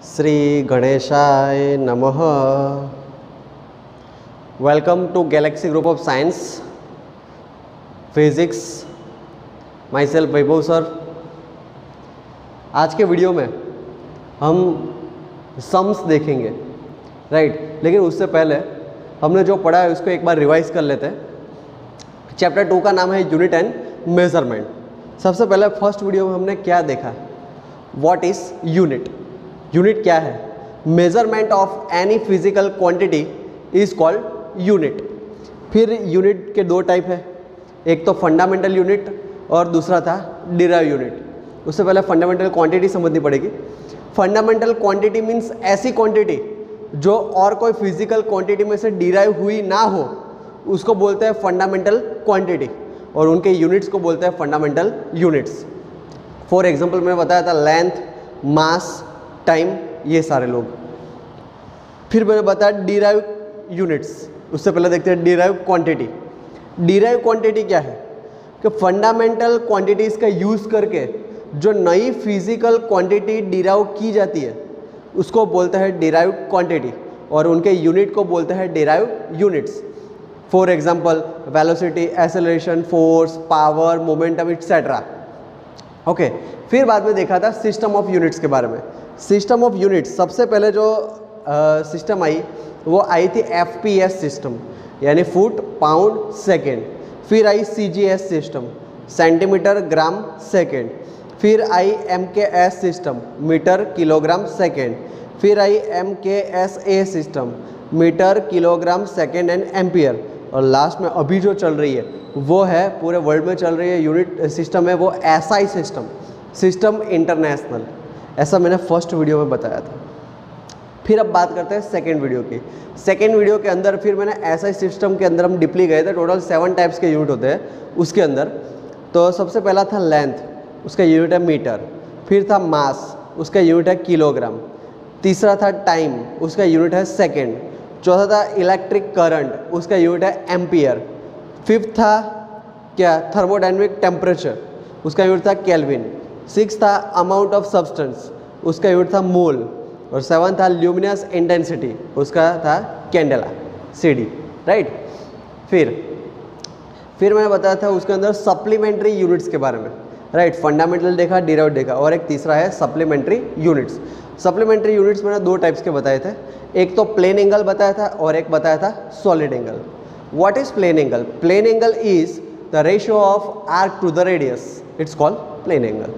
श्री गणेशाय नमः। Welcome to Galaxy group of science physics. Myself Vaibhav sir. आज के वीडियो में हम सम्स देखेंगे, राइट। लेकिन उससे पहले हमने जो पढ़ा है उसको एक बार रिवाइज कर लेते हैं। चैप्टर 2 का नाम है यूनिट एंड मेजरमेंट। सबसे पहले फर्स्ट वीडियो में हमने क्या देखा, व्हाट इज यूनिट। यूनिट क्या है? Measurement of any physical quantity is called unit. फिर यूनिट के दो टाइप है, एक तो फंडामेंटल यूनिट और दूसरा था डिराइव यूनिट। उससे पहले फंडामेंटल क्वांटिटी समझनी पड़ेगी। फंडामेंटल क्वांटिटी मीन्स ऐसी क्वांटिटी जो और कोई फिजिकल क्वांटिटी में से डिराइव हुई ना हो, उसको बोलते हैं फंडामेंटल क्वांटिटी, और उनके यूनिट्स को बोलते हैं फंडामेंटल यूनिट्स। फॉर एग्जांपल मैंने बताया था लेंथ, मास, टाइम, ये सारे लोग। फिर मैंने बताया डिराइव यूनिट्स। उससे पहले देखते हैं डिराइव क्वांटिटी। डिराइव क्वांटिटी क्या है कि फंडामेंटल क्वांटिटीज़ का यूज़ करके जो नई फिजिकल क्वांटिटी डिराइव की जाती है उसको बोलते हैं डिराइव क्वांटिटी, और उनके यूनिट को बोलते हैं derive units. For example velocity, acceleration, force, power, momentum etcetera. Okay. फिर बाद में देखा था सिस्टम ऑफ यूनिट्स के बारे में। सिस्टम ऑफ यूनिट्स, सबसे पहले जो सिस्टम आई वो आई थी FPS सिस्टम, यानी फुट, पाउंड, सेकेंड। फिर आई CGS system, centimetre, gram, second. फिर आई MKS system, metre, kilogram, second. फिर आई MKSA system, metre, kilogram, second and ampere. और लास्ट में अभी जो चल रही है वो है, पूरे वर्ल्ड में चल रही है यूनिट सिस्टम है, वो SI सिस्टम, सिस्टम इंटरनेशनल। ऐसा मैंने फर्स्ट वीडियो में बताया था। फिर अब बात करते हैं सेकेंड वीडियो की। सेकेंड वीडियो के अंदर फिर मैंने SI सिस्टम के अंदर हम डीपली गए थे। टोटल 7 टाइप्स के यूनिट होते हैं उसके अंदर। तो सबसे पहला था लेंथ, उसका यूनिट है मीटर। फिर था मास, उसका यूनिट है किलोग्राम। तीसरा था टाइम, उसका यूनिट है सेकेंड। चौथा था इलेक्ट्रिक करंट, उसका यूनिट है एम्पियर। फिफ्थ था क्या, थर्मोडायनेमिक टेम्परेचर, उसका यूनिट था केल्विन। सिक्स था अमाउंट ऑफ सब्सटेंस, उसका यूनिट था मोल। और सेवन था ल्यूमिनस इंटेंसिटी, उसका था कैंडेला, CD, राइट। फिर मैंने बताया था उसके अंदर सप्लीमेंट्री यूनिट्स के बारे में, राइट। फंडामेंटल देखा, डिराइव देखा, और एक तीसरा है सप्लीमेंट्री यूनिट्स। सप्लीमेंट्री यूनिट्स मैंने दो टाइप्स के बताए थे, एक तो प्लेन एंगल बताया था और एक बताया था solid angle. What is plane angle? Plane angle is the ratio of arc to the radius, it's called plane angle,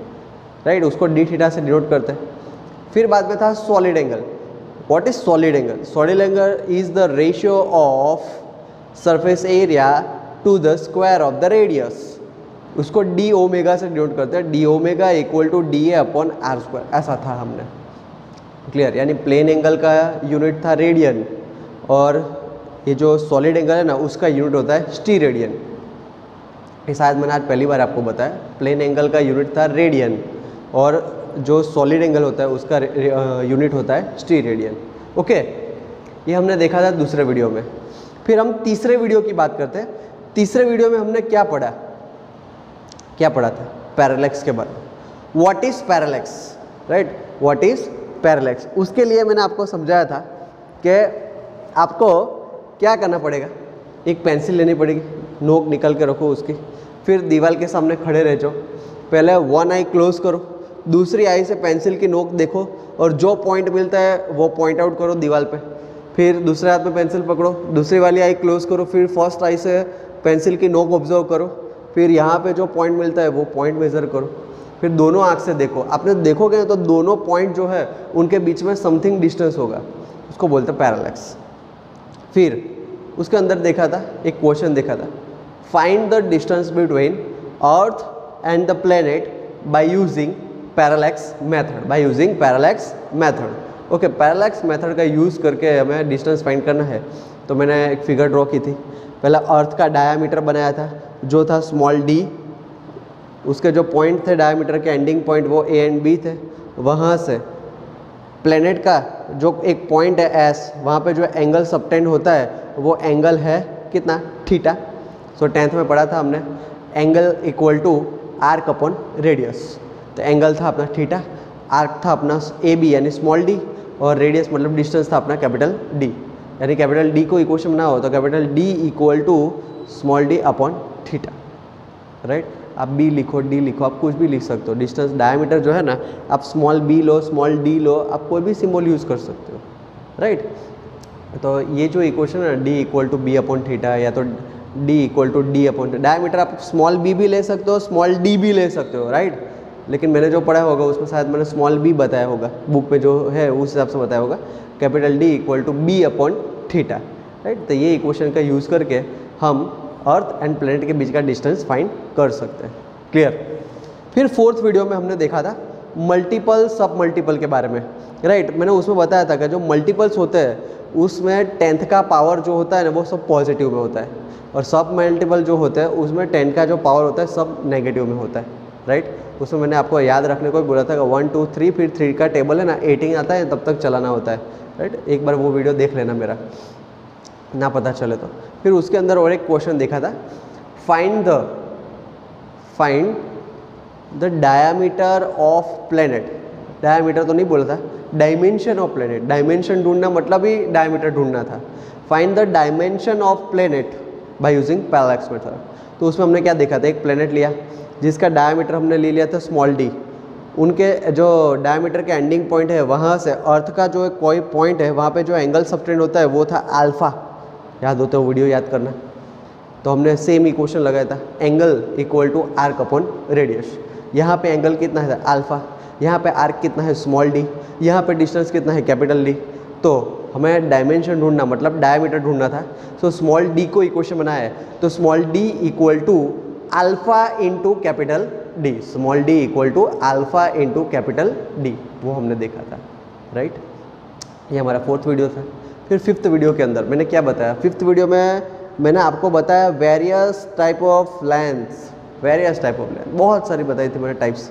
right. उसको d θ से डिनोट करते हैं। फिर बाद में था solid angle. What is solid angle? Solid angle is the ratio of surface area to the square of the radius, उसको d से डिनोट करते हैं। d = dA/r², ऐसा था हमने, क्लियर। यानी प्लेन एंगल का यूनिट था रेडियन, और ये जो सॉलिड एंगल है ना उसका यूनिट होता है स्टीरेडियन। ये शायद मैंने आज पहली बार आपको बताया। प्लेन एंगल का यूनिट था रेडियन, और जो सॉलिड एंगल होता है उसका यूनिट होता है स्टीरेडियन। ओके, ये हमने देखा था दूसरे वीडियो में। फिर हम तीसरे वीडियो की बात करते हैं। तीसरे वीडियो में हमने क्या पढ़ा था? पैरेलैक्स के बारे में। What is parallax, right. What is parallax? उसके लिए मैंने आपको समझाया था कि आपको क्या करना पड़ेगा। एक पेंसिल लेनी पड़ेगी, नोक निकल के रखो उसकी। फिर दीवार के सामने खड़े रह जाओ। पहले वन आई क्लोज करो, दूसरी आई से पेंसिल की नोक देखो, और जो पॉइंट मिलता है वो पॉइंट आउट करो दीवार पे। फिर दूसरे हाथ में पेंसिल पकड़ो, दूसरी वाली आई क्लोज करो, फिर फर्स्ट आई से पेंसिल की नोक ऑब्जर्व करो। फिर यहाँ पे जो पॉइंट मिलता है वो पॉइंट मेजर करो। फिर दोनों आँख से देखो। आपने देखोगे तो दोनों पॉइंट जो है उनके बीच में समथिंग डिस्टेंस होगा, उसको बोलते हैं पैरेलैक्स। फिर उसके अंदर देखा था, एक क्वेश्चन देखा था, find the distance between earth and the planet by using parallax method. Okay, parallax method का यूज़ करके हमें डिस्टेंस फाइंड करना है। तो मैंने एक फिगर ड्रॉ की थी। पहला अर्थ का डायामीटर बनाया था जो था स्मॉल d, उसके जो पॉइंट थे डायमीटर के एंडिंग पॉइंट वो A एंड B थे। वहाँ से प्लेनेट का जो एक पॉइंट है S, वहाँ पे जो एंगल सबटेंड होता है वो एंगल है कितना, थीटा। सो 10th में पढ़ा था हमने, एंगल = आर्क अपॉन रेडियस। तो एंगल था अपना थीटा, आर्क था अपना AB यानी स्मॉल d, और रेडियस मतलब डिस्टेंस था अपना कैपिटल डी, यानी कैपिटल डी को इक्वेशन बना हो तो capital D equal to small D upon theta, right. आप बी लिखो, डी लिखो, आप कुछ भी लिख सकते हो। डिस्टेंस डायमीटर जो है ना, आप स्मॉल बी लो, स्मॉल डी लो, आप कोई भी सिंबल यूज़ कर सकते हो, राइट। तो ये जो इक्वेशन है D equal to B upon theta या तो D equal to D upon diameter, आप स्मॉल बी भी ले सकते हो, स्मॉल डी भी ले सकते हो, राइट। लेकिन मैंने जो पढ़ा होगा उसमें शायद मैंने स्मॉल बी बताया होगा, बुक पे जो है उस हिसाब से बताया होगा, capital D equal to B upon theta, right. तो ये इक्वेशन का यूज़ करके हम अर्थ एंड प्लैनेट के बीच का डिस्टेंस फाइंड कर सकते हैं। क्लियर। फिर फोर्थ वीडियो में हमने देखा था मल्टीपल सब मल्टीपल के बारे में, राइट। मैंने उसमें बताया था कि जो मल्टीपल्स होते हैं उसमें 10th का पावर जो होता है ना वो सब पॉजिटिव में होता है, और सब मल्टीपल जो होता है उसमें 10 का जो पावर होता है सब नेगेटिव में होता है, राइट। उसमें मैंने आपको याद रखने को बोला था कि 1 2 3 फिर 3 का टेबल है ना 18 आता है तब तक चलाना होता है, राइट। एक बार वो वीडियो देख लेना मेरा, ना पता चले तो। फिर उसके अंदर और एक क्वेश्चन देखा था, find the diameter of planet. Diameter तो नहीं बोला था, डायमेंशन ऑफ प्लेनेट। डायमेंशन ढूंढना मतलब ही डायमीटर ढूंढना था। Find the dimension of planet by using parallax method. तो उसमें हमने क्या देखा था, एक प्लेनेट लिया जिसका डायमीटर हमने ले लिया था स्मॉल डी, उनके जो डायमीटर के एंडिंग पॉइंट है वहाँ से अर्थ का जो कोई पॉइंट है वहाँ पे जो एंगल सबटेंड होता है वो था अल्फा, याद होता है वीडियो याद करना। तो हमने सेम इक्वेशन लगाया था, angle equal to arc upon radius. यहाँ पे एंगल कितना है अल्फा, यहाँ पे आर्क कितना है स्मॉल डी, यहाँ पे डिस्टेंस कितना है कैपिटल डी। तो हमें डायमेंशन ढूंढना मतलब डायमीटर ढूंढना था। सो स्मॉल डी को इक्वेशन बनाया है तो small D equal to alpha into capital D, small D equal to alpha into capital D, वो हमने देखा था, राइट। ये हमारा फोर्थ वीडियो था। फिर फिफ्थ वीडियो के अंदर मैंने क्या बताया, फिफ्थ वीडियो में मैंने आपको बताया various type of lens, various type of lens बहुत सारी बताई थी मैंने टाइप्स।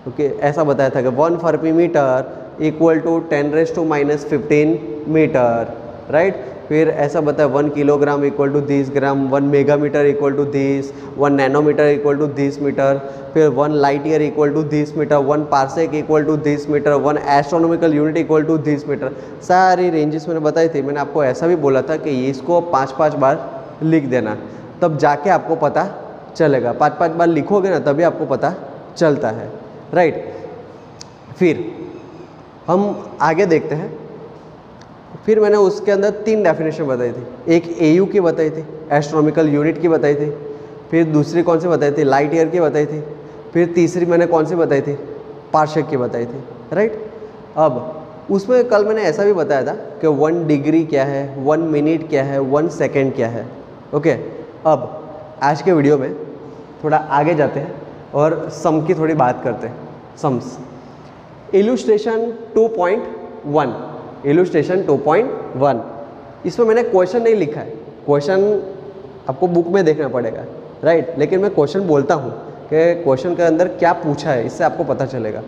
ओके, ऐसा बताया था कि 1 fermi metre equal to 10⁻⁻15 metre, right. फिर ऐसा बताया 1 kilogram equal to 10 gram, 1 megametre equal to 10, 1 nanometre equal to 10 metre, फिर 1 light year equal to 10 metre, 1 parsec equal to 10 metre, 1 astronomical unit equal to 10 metre. सारी ranges मैंने बताई थी। मैंने आपको ऐसा भी बोला था कि इसको 5-5 बार लिख देना, तब जाके आपको पता चलेगा। 5-5 बार लिखोगे ना तभी आपको पता चलता है, राइट। फिर हम आगे देखते हैं। फिर मैंने उसके अंदर 3 डेफिनेशन बताई थी। एक एयू की बताई थी, एस्ट्रोनॉमिकल यूनिट की बताई थी। फिर दूसरी कौन सी बताई थी, लाइट ईयर की बताई थी। फिर तीसरी मैंने कौन सी बताई थी, पार्सेक की बताई थी, राइट। अब उसमें कल मैंने ऐसा भी बताया था कि 1 डिग्री क्या है, 1 मिनट क्या है, 1 सेकेंड क्या है। ओके, अब आज के वीडियो में थोड़ा आगे जाते हैं और सम की थोड़ी बात करते हैं। Sums illustration 2.1, illustration 2.1। इसमें मैंने क्वेश्चन नहीं लिखा है, क्वेश्चन आपको बुक में देखना पड़ेगा, राइट। लेकिन मैं क्वेश्चन बोलता हूँ कि क्वेश्चन के अंदर क्या पूछा है, इससे आपको पता चलेगा।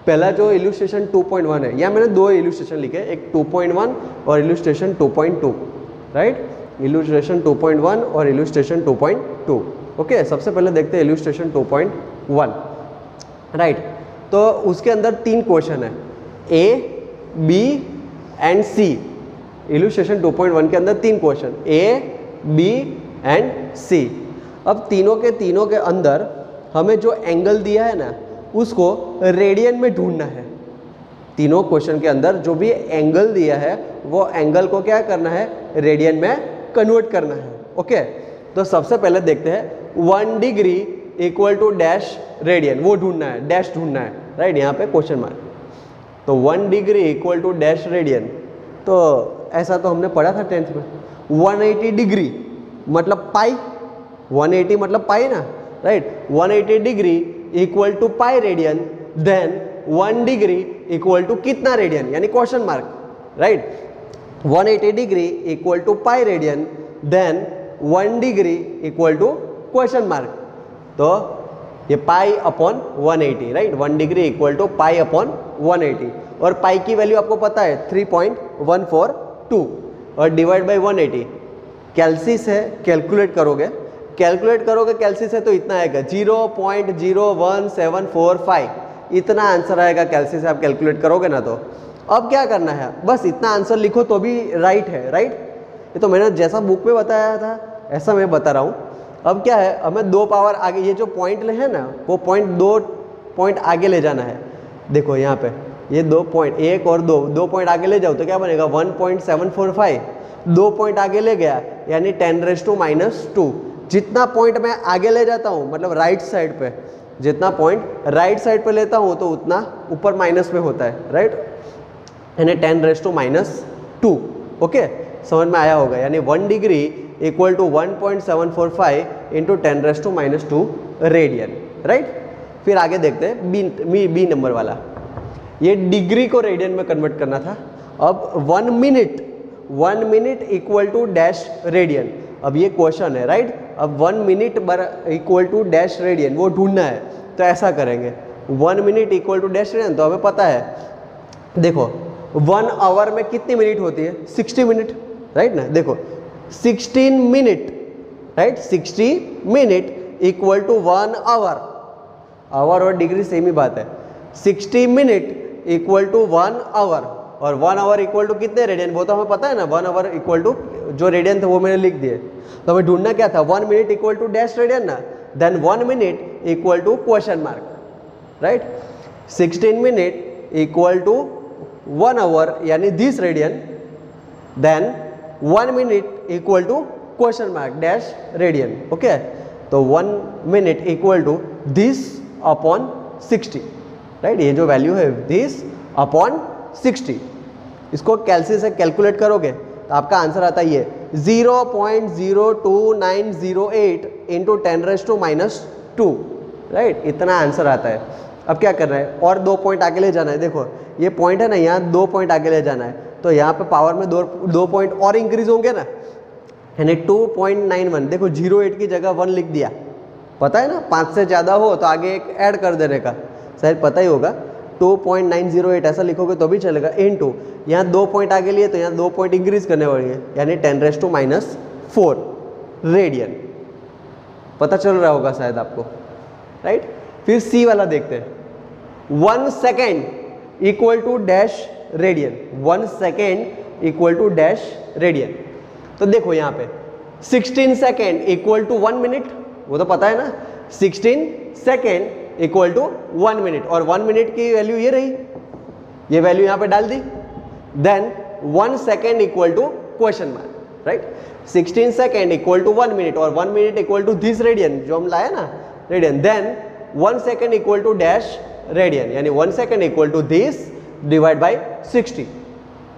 पहला जो इलुस्ट्रेशन 2.1 है, या मैंने 2 इलुस्ट्रेशन लिखे, एक 2.1 और इलुस्ट्रेशन 2.2, राइट। इलुस्ट्रेशन 2.1 और इलुस्ट्रेशन 2.2। ओके, सबसे पहले देखते हैं इलुस्ट्रेशन 2.1, राइट। तो उसके अंदर 3 क्वेश्चन है, ए, बी एंड सी। इलुस्ट्रेशन 2.1 के अंदर 3 क्वेश्चन, ए, बी एंड सी। अब तीनों के अंदर हमें जो एंगल दिया है ना उसको रेडियन में ढूंढना है। तीनों क्वेश्चन के अंदर जो भी एंगल दिया है वो एंगल को क्या करना है, रेडियन में कन्वर्ट करना है। ओके, तो सबसे पहले देखते हैं 1 degree equal to dash radian, वो ढूंढना है, डैश ढूंढना है, राइट। यहाँ पे क्वेश्चन मार्क। तो 1 degree equal to dash radian, तो ऐसा तो हमने पढ़ा था 10th में। 180 डिग्री मतलब पाई, 180 मतलब पाई ना, right. 180 degree equal to pi radian, then 1 degree equal to कितना रेडियन, यानी question mark, right. 180 degree equal to pi radian, then 1 degree equal to question mark. तो ये pi upon 180, right. 1 degree equal to pi upon 180, और पाई की value आपको पता है 3.142, और डिवाइड बाई 180 कैल्सी से कैलकुलेट करोगे कैल्सी से तो इतना आएगा 0.01745, इतना आंसर आएगा कैल्सी से आप कैलकुलेट करोगे ना। तो अब क्या करना है, बस इतना आंसर लिखो तो भी राइट है, राइट। ये तो मैंने जैसा बुक में बताया था ऐसा मैं बता रहा हूँ। अब क्या है, हमें 2 पावर आगे, ये जो पॉइंट है ना वो पॉइंट 2 पॉइंट आगे ले जाना है। देखो यहाँ पे ये 2 पॉइंट, 1 और 2 पॉइंट आगे ले जाओ तो क्या बनेगा 1.745, 2 पॉइंट आगे ले गया यानी 10⁻²। जितना पॉइंट मैं आगे ले जाता हूँ मतलब राइट साइड पे, जितना पॉइंट राइट साइड पे लेता हूँ तो उतना ऊपर माइनस में होता है, राइट, यानी 10⁻²। ओके, समझ में आया होगा। यानी 1 degree equal to 1.745 into 10⁻² radian, right. फिर आगे देखते हैं बी नंबर वाला, ये डिग्री को रेडियन में कन्वर्ट करना था। अब 1 minute equal to dash radian, अब ये क्वेश्चन है, राइट। अब 1 minute equal to dash radian वो ढूंढना है, तो ऐसा करेंगे 1 minute equal to dash radian, तो हमें पता है, देखो 1 आवर में कितनी मिनट होती है, 60 मिनट, राइट ना। देखो 16 minute, right, 60 minute equal to 1 hour, hour और डिग्री सेम ही बात है। 60 मिनट इक्वल टू 1 आवर, और 1 आवर इक्वल टू कितने रेडियन वो तो हमें पता है ना, 1 आवर इक्वल टू जो रेडियन थे वो मैंने लिख दिए। तो हमें ढूंढना क्या था, 1 minute equal to dash radian ना, then 1 minute equal to question mark, right. 16 minute equal to 1 hour यानी this radian, then 1 minute equal to question mark dash radian, okay. तो 1 minute equal to this upon 60, right, ये जो value है this upon 60, इसको कैलसी से calculate करोगे तो आपका आंसर आता है ये 0.02908 इंटू 10⁻², राइट, इतना आंसर आता है। अब क्या करना है, और 2 पॉइंट आगे ले जाना है। देखो ये पॉइंट है ना, यहाँ 2 पॉइंट आगे ले जाना है, तो यहाँ पे पावर में 2 पॉइंट और इंक्रीज होंगे ना, यानी 2.91। देखो 08 की जगह 1 लिख दिया, पता है ना, 5 से ज़्यादा हो तो आगे एक ऐड कर देने का, शायद पता ही होगा। 2.908 ऐसा लिखोगे तो भी चलेगा, इनटू यहाँ 2 पॉइंट आगे लिए तो यहाँ 2 पॉइंट इंक्रीज करने पड़ेंगे, यानी 10⁻⁴ रेडियन। पता चल रहा होगा शायद आपको, राइट। फिर सी वाला देखते हैं, 1 second equal to dash radian, 1 second equal to dash radian. तो देखो यहाँ पे 16 सेकेंड इक्वल टू 1 मिनट, वो तो पता है ना, 16 सेकेंड इक्वल टू 1 मिनट, और 1 मिनट की वैल्यू ये रही, ये वैल्यू यहाँ पे डाल दी। Then 1 second equal to question mark, right. 16 second equal to 1 minute, और 1 minute equal to this radian जो हम लाया ना radian, then 1 second equal to dash radian, यानी 1 second equal to this divide by 60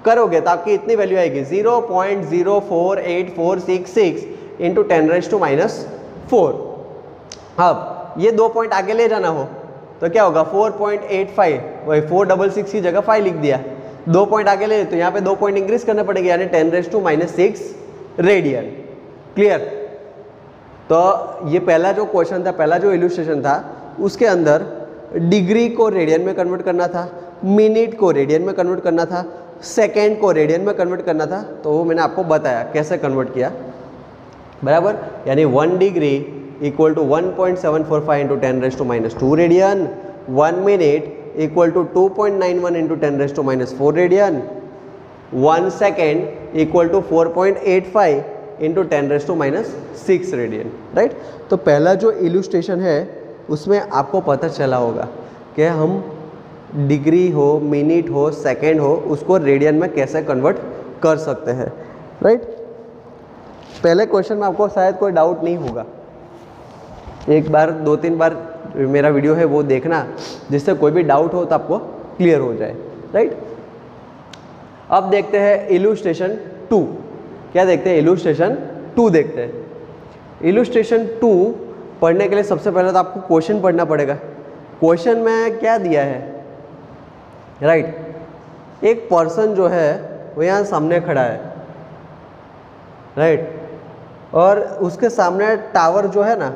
करोगे तो आपकी इतनी वैल्यू आएगी 0.048466 इंटू 10⁻⁴। अब ये 2 पॉइंट आगे ले जाना हो तो क्या होगा 4.85, वही 466 की जगह 5 लिख दिया। 2 पॉइंट आगे ले तो यहाँ पे 2 पॉइंट इंक्रीज करने पड़ेंगे, यानी 10⁻⁶ रेडियन। क्लियर। तो ये पहला जो क्वेश्चन था, पहला जो इल्यूस्ट्रेशन था, उसके अंदर डिग्री को रेडियन में कन्वर्ट करना था, मिनट को रेडियन में कन्वर्ट करना था, सेकेंड को रेडियन में कन्वर्ट करना था। तो वो मैंने आपको बताया कैसे कन्वर्ट किया, बराबर। यानी 1 degree equal to 1.745 into 10⁻² radian, 1 minute equal to 2.91 into 10⁻⁴ radian, 1 second equal to 4.85 into 10⁻⁶ radian, right. तो पहला जो इल्यूस्ट्रेशन है उसमें आपको पता चला होगा कि हम डिग्री हो, मिनट हो, सेकेंड हो, उसको रेडियन में कैसे कन्वर्ट कर सकते हैं, राइट। पहले क्वेश्चन में आपको शायद कोई डाउट नहीं होगा, एक बार 2-3 बार मेरा वीडियो है वो देखना, जिससे कोई भी डाउट हो तो आपको क्लियर हो जाए, राइट। अब देखते हैं इल्यूस्ट्रेशन 2। क्या देखते हैं, इल्यूस्ट्रेशन 2 देखते हैं। इल्यूस्ट्रेशन 2 पढ़ने के लिए सबसे पहले तो आपको क्वेश्चन पढ़ना पड़ेगा। क्वेश्चन में क्या दिया है, राइट, एक पर्सन जो है वो यहाँ सामने खड़ा है, राइट, और उसके सामने टावर जो है ना,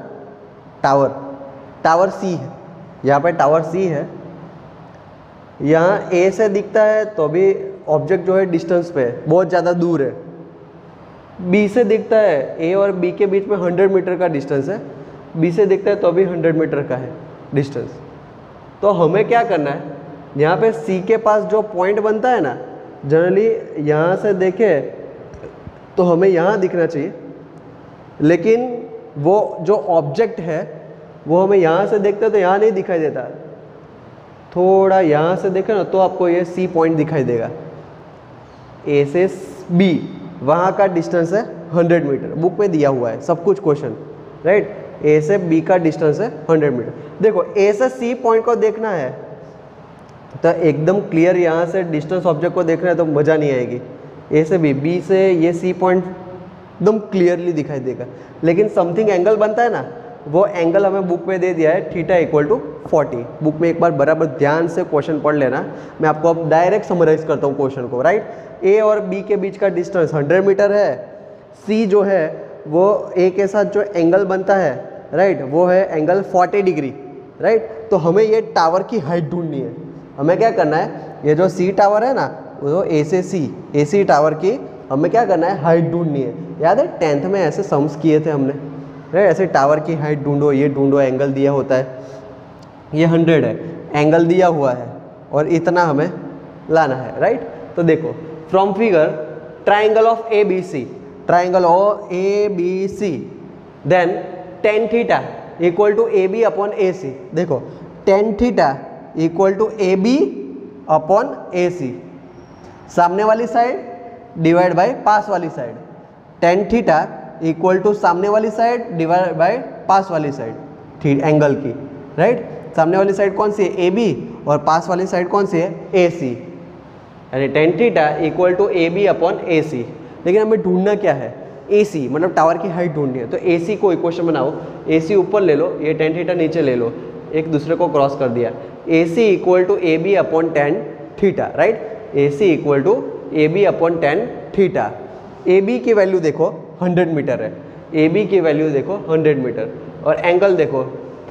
टावर सी है, यहाँ पे टावर सी है, यहाँ ए से दिखता है तो भी ऑब्जेक्ट जो है डिस्टेंस पे है, बहुत ज़्यादा दूर है। बी से दिखता है, ए और बी के बीच में 100 मीटर का डिस्टेंस है, बी से दिखता है तो भी 100 मीटर का है डिस्टेंस। तो हमें क्या करना है, यहाँ पे सी के पास जो पॉइंट बनता है ना, जनरली यहाँ से देखें तो हमें यहाँ दिखना चाहिए, लेकिन वो जो ऑब्जेक्ट है वो हमें यहाँ से देखते हैं तो यहाँ नहीं दिखाई देता, थोड़ा यहाँ से देखें ना तो आपको ये सी पॉइंट दिखाई देगा। ए से बी वहाँ का डिस्टेंस है 100 मीटर, बुक में दिया हुआ है सब कुछ क्वेश्चन, राइट। ए से बी का डिस्टेंस है 100 मीटर। देखो ए से सी पॉइंट को देखना है तो एकदम क्लियर यहाँ से डिस्टेंस ऑब्जेक्ट को देखना है तो मज़ा नहीं आएगी। ए से बी से ये सी पॉइंट एकदम क्लियरली दिखाई देगा, लेकिन समथिंग एंगल बनता है ना, वो एंगल हमें बुक में दे दिया है थीटा इक्वल टू 40। बुक में एक बार बराबर ध्यान से क्वेश्चन पढ़ लेना, मैं आपको अब डायरेक्ट समराइज करता हूँ क्वेश्चन को, राइट। ए और बी के बीच का डिस्टेंस 100 मीटर है, सी जो है वो ए के साथ जो एंगल बनता है, राइट, वो है एंगल 40 डिग्री, राइट। तो हमें ये टावर की हाइट ढूंढनी है। हमें क्या करना है, ये जो सी टावर है ना, वो ए से सी टावर की हमें क्या करना है, हाइट ढूंढनी है। याद है 10th में ऐसे सम्स किए थे हमने, राइट। ऐसे टावर की हाइट ढूंढो, ये ढूंढो, एंगल दिया होता है, ये 100 है, एंगल दिया हुआ है और इतना हमें लाना है, राइट। तो देखो from figure triangle of A B C, triangle of A B C, then tan theta equal to A B upon A C. देखो tan theta equal to A B upon A C, सामने वाली side divide by पास वाली side. Tan theta equal to सामने वाली side divide by पास वाली side, ठीक, एंगल की, राइट। सामने वाली साइड कौन सी है, ए बी, और पास वाली साइड कौन सी है, ए सी, यानी tan theta equal to A B upon A C. लेकिन हमें ढूंढना क्या है, ए सी, मतलब टावर की हाइट ढूंढनी है। तो ए सी को इक्वेशन बनाओ, ए सी ऊपर ले लो, ये टेन थीटा नीचे ले लो, एक दूसरे को क्रॉस कर दिया। A C equal to A B upon tan theta, right. A C equal to A B upon tan theta. A B की वैल्यू देखो 100 मीटर है, ए बी की वैल्यू देखो 100 मीटर, और एंगल देखो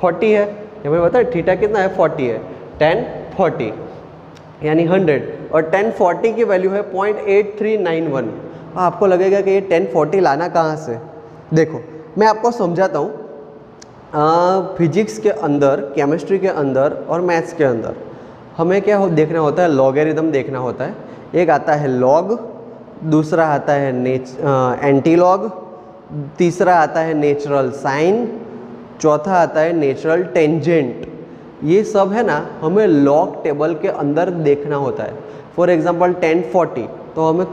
40 है, हमें पता है थीटा कितना है, 40 है, 10 40 यानी 100, और 10 40 की वैल्यू है 0.8391। आपको लगेगा कि ये 10 40 लाना कहाँ से, देखो मैं आपको समझाता हूँ। फिजिक्स के अंदर, केमिस्ट्री के अंदर और मैथ्स के अंदर हमें क्या देखना होता है, लॉगरिथम देखना होता है। एक आता है लॉग, दूसरा आता है एंटी लॉग, तीसरा आता है नेचुरल साइन, चौथा आता है नेचुरल टेंजेंट। ये सब है ना हमें लॉग टेबल के अंदर देखना होता है। फॉर एग्जांपल 10 40 तो हमें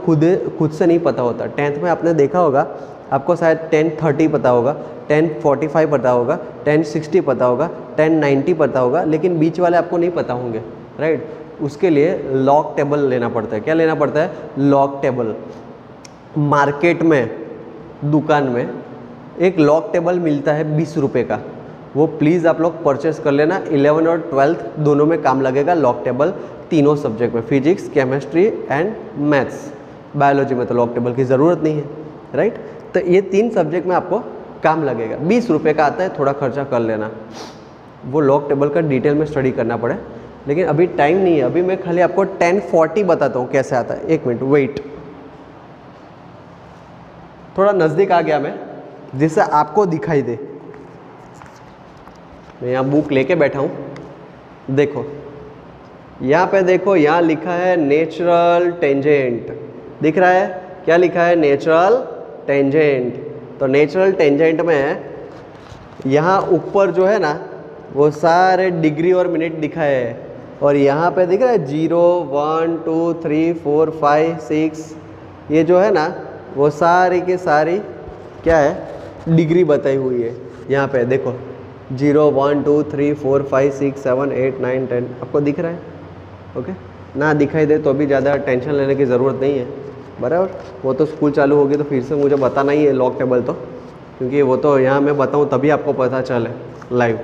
खुद से नहीं पता होता। 10th में आपने देखा होगा, आपको शायद 10 30 पता होगा, 10 45 पता होगा, 10 60 पता होगा, 10 90 पता होगा, लेकिन बीच वाले आपको नहीं पता होंगे, राइट। उसके लिए लॉग टेबल लेना पड़ता है। क्या लेना पड़ता है, लॉग टेबल। मार्केट में, दुकान में एक लॉग टेबल मिलता है 20 रुपये का, वो प्लीज़ आप लोग परचेस कर लेना। 11 और 12th दोनों में काम लगेगा लॉग टेबल, तीनों सब्जेक्ट में, physics, chemistry and maths. Biology में तो लॉग टेबल की ज़रूरत नहीं है, राइट। तो ये 3 सब्जेक्ट में आपको काम लगेगा। 20 रुपये का आता है, थोड़ा खर्चा कर लेना। वो लॉग टेबल का डिटेल में स्टडी करना पड़े, लेकिन अभी टाइम नहीं है। अभी मैं खाली आपको 10 40 बताता हूँ कैसे आता है। एक मिनट वेट, थोड़ा नज़दीक आ गया मैं, जिससे आपको दिखाई दे। मैं यहाँ बुक लेके बैठा हूँ, देखो यहाँ पे देखो, यहाँ लिखा है नेचुरल टेंजेंट, दिख रहा है क्या लिखा है, नेचुरल टेंजेंट। तो नेचुरल टेंजेंट में यहाँ ऊपर जो है ना वो सारे डिग्री और मिनट दिखाए है, और यहाँ पे दिख रहा है 0 1 2 3 4 5 6, ये जो है ना वो सारी की सारी क्या है, डिग्री बताई हुई है। यहाँ पे देखो 0 1 2 3 4 5 6 7 8 9 10, आपको दिख रहा है, ओके। ना दिखाई दे तो भी ज़्यादा टेंशन लेने की ज़रूरत नहीं है, बराबर। वो तो स्कूल चालू होगी तो फिर से मुझे बताना ही है लॉग टेबल, तो क्योंकि वो तो यहाँ मैं बताऊँ तभी आपको पता चले लाइव।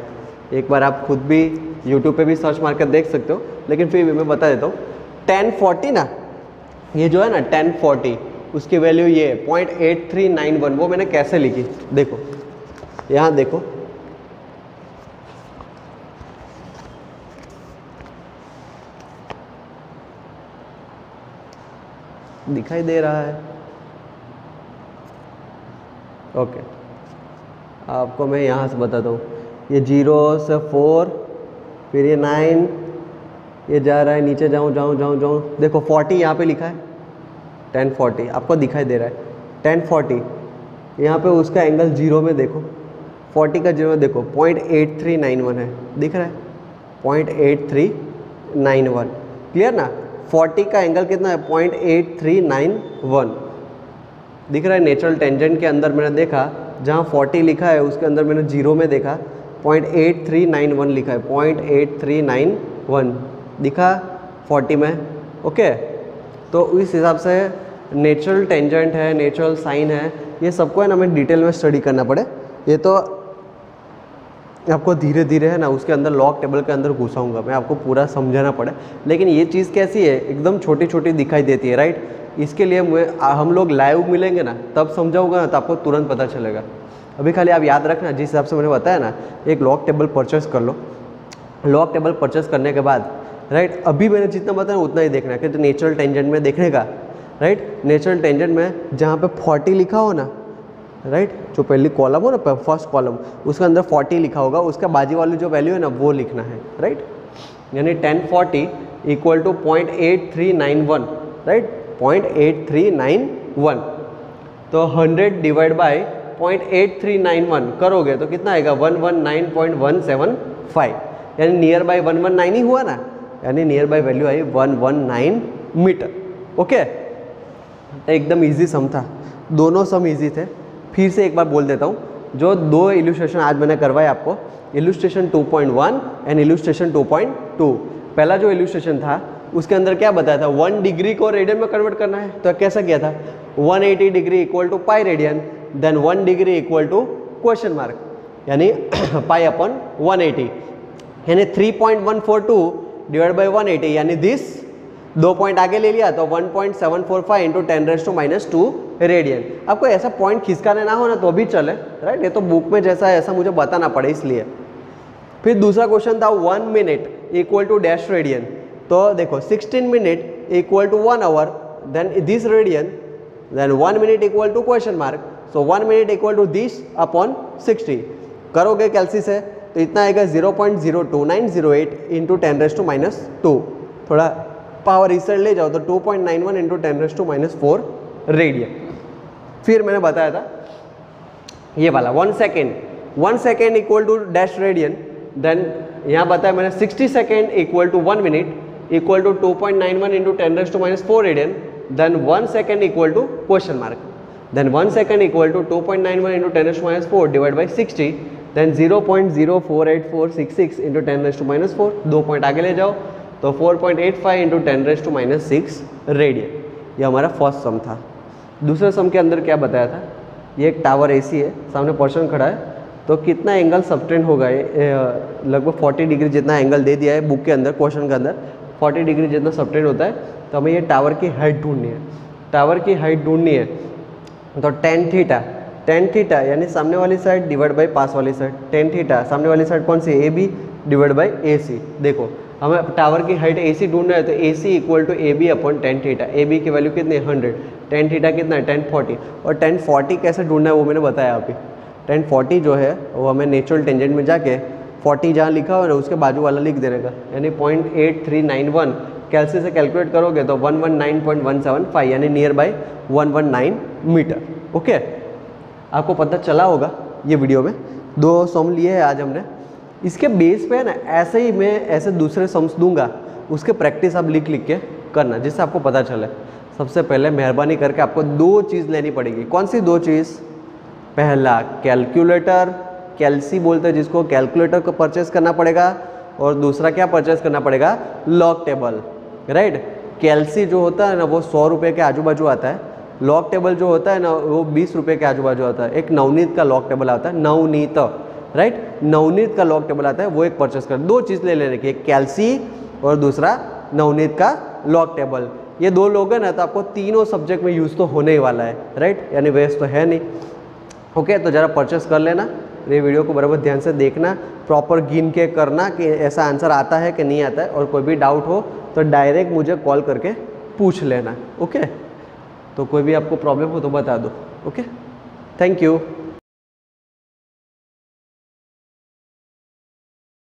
एक बार आप खुद भी यूट्यूब पे भी सर्च मार कर देख सकते हो, लेकिन फिर भी मैं बता देता हूँ। 10 40 ना, ये जो है ना 10 40, उसकी वैल्यू ये 0.8391। वो मैंने कैसे लिखी, देखो यहाँ देखो, दिखाई दे रहा है, ओके। आपको मैं यहाँ से बताता हूँ, ये 0 से 4, फिर ये 9, ये जा रहा है नीचे, जाऊँ जाऊँ जाऊँ जाऊँ, देखो 40 यहाँ पे लिखा है, 1040 आपको दिखाई दे रहा है, 1040 यहाँ पे उसका एंगल जीरो में देखो, 40 का जीरो में देखो 0.8391 है, दिख रहा है 0.8391, क्लियर ना। 40 का एंगल कितना है 0.8391, दिख रहा है। नेचुरल टेंजेंट के अंदर मैंने देखा जहाँ 40 लिखा है उसके अंदर मैंने जीरो में देखा 0.8391 लिखा है, 0.8391 दिखा 40 में, ओके। तो इस हिसाब से नेचुरल टेंजेंट है, नेचुरल साइन है, ये सबको है ना हमें डिटेल में स्टडी करना पड़े। ये तो आपको धीरे धीरे है ना उसके अंदर लॉग टेबल के अंदर घुसाऊंगा मैं, आपको पूरा समझाना पड़े। लेकिन ये चीज़ कैसी है, एकदम छोटी छोटी दिखाई देती है, राइट। इसके लिए हम लोग लाइव मिलेंगे ना तब समझाऊंगा ना, तो आपको तुरंत पता चलेगा। अभी खाली आप याद रखना जिस हिसाब से मैंने बताया ना, एक लॉग टेबल परचेस कर लो। लॉग टेबल परचेस करने के बाद, राइट, अभी मैंने जितना बताया उतना ही देखना है कि नेचुरल टेंजेंट में देखने का, राइट। नेचुरल टेंजेंट में जहाँ पे 40 लिखा हो ना, राइट, जो पहली कॉलम हो ना, फर्स्ट कॉलम, उसके अंदर 40 लिखा होगा, उसका बाजू वाली जो वैल्यू है ना वो लिखना है, राइट। यानी 1040 इक्वल टू 0.8391, राइट, 0.8391। तो 100 डिवाइड बाय 0.8391 करोगे तो कितना आएगा 119.175, यानी नियर बाय 119 ही हुआ ना, यानी नियर बाय वैल्यू आई 119 मीटर, ओके। एकदम इजी सम था, दोनों सम इजी थे। फिर से एक बार बोल देता हूँ, जो दो इलुस्ट्रेशन आज मैंने करवाए आपको, इलुस्ट्रेशन 2.1 एंड इलुस्ट्रेशन 2.2। पहला जो इलुस्ट्रेशन था उसके अंदर क्या बताया था, 1 डिग्री को रेडियन में कन्वर्ट करना है। तो कैसा किया था, 180 degree equal to pi radian, then 1 degree equal to question mark, यानी पाई अपॉन 180, यानी 3.142 डिवाइड बाई 180, यानी दिस 2 पॉइंट आगे ले लिया तो 1.745 इंटू 10⁻² रेडियन। आपको ऐसा पॉइंट खिसकाने ना हो ना तो भी चले, राइट। ये तो बुक में जैसा है ऐसा मुझे बताना पड़े इसलिए। फिर दूसरा क्वेश्चन था 1 minute equal to dash radian. तो देखो 16 minute equal to 1 hour, then this radian, then 1 minute equal to question mark, so 1 minute equal to this upon 60। करोगे कैलसी से तो इतना आएगा 0.02908 इंटू 10⁻²। थोड़ा पावर इस साइड ले जाओ तो 2.91 इंटू 10⁻⁴ रेडियन। फिर मैंने बताया था ये वाला 1 second equal to dash radian, then यहाँ बताया मैंने 60 second equal to 1 minute equal to 2.91 into 10⁻⁴ radian, then 1 second equal to question mark, then 1 second equal to 2.91 into 10⁻⁴ divide by 60, then 0.048466 into 10⁻⁴, 2 point आगे ले जाओ तो 4.85 इंटू 10⁻⁻6 रेडियन। ये हमारा first सम था। दूसरे सम के अंदर क्या बताया था, ये एक टावर एसी है, सामने पर्सन खड़ा है, तो कितना एंगल सबटेंड होगा, लगभग 40 डिग्री जितना एंगल दे दिया है बुक के अंदर, क्वेश्चन के अंदर 40 डिग्री जितना सबटेंड होता है। तो हमें ये टावर की हाइट ढूंढनी है, टावर की हाइट ढूंढनी है। तो tan थीटा यानी सामने वाली साइड डिवाइड बाई पास वाली साइड, tan थीटा सामने वाली साइड कौन सी, AB डिवाइड बाई AC। देखो हमें टावर की हाइट AC ढूंढना है तो AC equal to AB upon tan theta. AB की वैल्यू कितनी है 100, tan थीटा कितना है 1040, और 1040 कैसे ढूंढना है वो मैंने बताया अभी। 1040 जो है वो हमें नेचुरल टेंजेंट में जाके 40 जहाँ लिखा हुआ है उसके बाजू वाला लिख देने का, यानी 0.8391 कैलसी से कैलकुलेट करोगे तो 119.175, यानी नियर बाई 119 मीटर, ओके। आपको पता चला होगा ये वीडियो में 2 सम लिए हैं आज हमने। इसके बेस पे है ना ऐसे ही मैं ऐसे दूसरे सम्स दूंगा, उसके प्रैक्टिस आप लिख के करना जिससे आपको पता चले। सबसे पहले मेहरबानी करके आपको 2 चीज़ लेनी पड़ेगी। कौन सी 2 चीज़, पहला कैलकुलेटर, कैलसी बोलते हैं जिसको, कैलकुलेटर को परचेस करना पड़ेगा, और दूसरा क्या परचेस करना पड़ेगा, लॉग टेबल, राइट। कैलसी जो होता है ना वो 100 रुपये के आजू बाजू आता है, लॉग टेबल जो होता है ना वो 20 रुपये के आजू बाजू आता है। एक नवनीत का लॉग टेबल आता है, नवनीत, राइट, नवनीत का लॉग टेबल आता है, वो एक परचेस कर। 2 चीज़ ले लेने की, एक कैलसी और दूसरा नवनीत का लॉग टेबल। ये 2 लोग हैं ना तो आपको तीनों सब्जेक्ट में यूज़ तो होने ही वाला है, राइट, यानी वेस्ट तो है नहीं, ओके। तो ज़रा परचेस कर लेना, ये वीडियो को बराबर ध्यान से देखना, प्रॉपर गिन के करना कि ऐसा आंसर आता है कि नहीं आता है, और कोई भी डाउट हो तो डायरेक्ट मुझे कॉल करके पूछ लेना, ओके। तो कोई भी आपको प्रॉब्लम हो तो बता दो, ओके। Thank you.